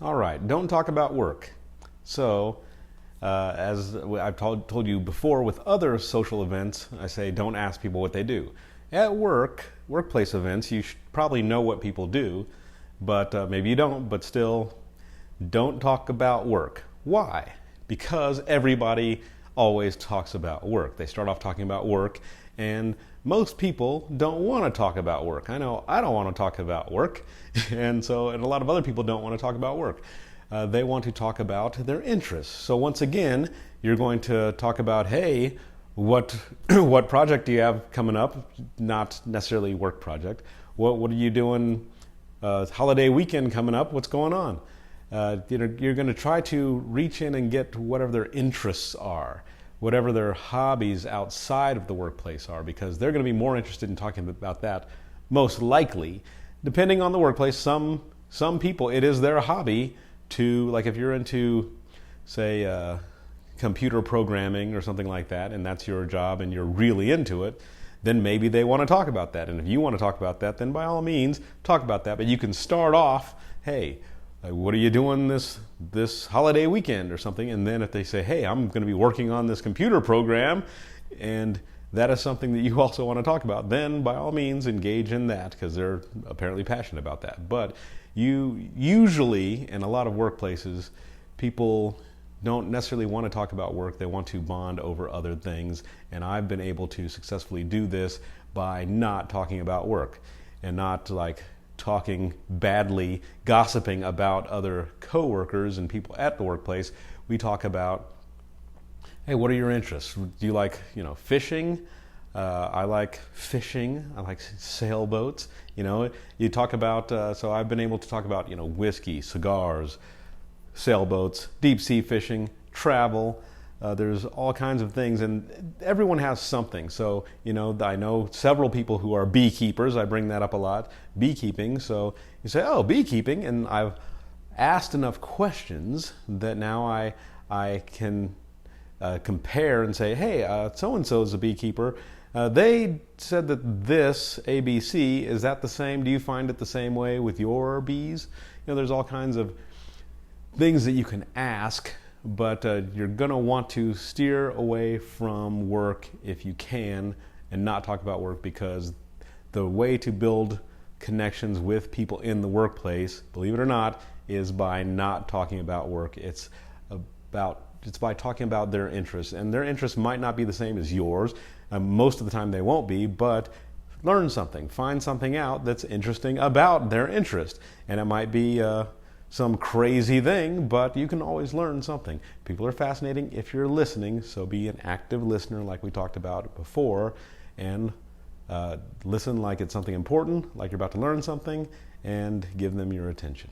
All right, don't talk about work. So, as I've told you before with other social events, I say don't ask people what they do. At work, workplace events, you should probably know what people do, but maybe you don't, but still, don't talk about work. Why? Because everybody always talks about work. They start off talking about work, and most people don't want to talk about work. I know I don't want to talk about work, and a lot of other people don't want to talk about work. They want to talk about their interests. So once again, you're going to talk about, hey, what what project do you have coming up? Not necessarily work project. What are you doing? Holiday weekend coming up. What's going on? You're going to try to reach in and get whatever their interests are, whatever their hobbies outside of the workplace are, because they're going to be more interested in talking about that, most likely. Depending on the workplace, some people, it is their hobby to, like if you're into, say, computer programming or something like that, and that's your job and you're really into it, then maybe they want to talk about that. And if you want to talk about that, then by all means, talk about that. But you can start off, hey, what are you doing this holiday weekend or something? And then if they say, hey, I'm going to be working on this computer program, and that is something that you also want to talk about, then by all means engage in that, because they're apparently passionate about that. But you usually, in a lot of workplaces, people don't necessarily want to talk about work. They want to bond over other things. And I've been able to successfully do this by not talking about work and not like talking badly, gossiping about other coworkers and people at the workplace. We talk about, hey, what are your interests? Do you like, fishing? I like fishing. I like sailboats. You talk about. So I've been able to talk about, whiskey, cigars, sailboats, deep sea fishing, travel. There's all kinds of things, and everyone has something. So, I know several people who are beekeepers. I bring that up a lot, beekeeping. So you say, oh, beekeeping, and I've asked enough questions that now I can compare and say, hey, so-and-so is a beekeeper. They said that this ABC, is that the same? Do you find it the same way with your bees? There's all kinds of things that you can ask, but you're going to want to steer away from work if you can and not talk about work, because the way to build connections with people in the workplace, believe it or not, is by not talking about work. It's by talking about their interests, and their interests might not be the same as yours. Most of the time they won't be, but learn something, find something out that's interesting about their interest, and it might be some crazy thing, but you can always learn something. People are fascinating if you're listening, so be an active listener like we talked about before, and listen like it's something important, like you're about to learn something, and give them your attention.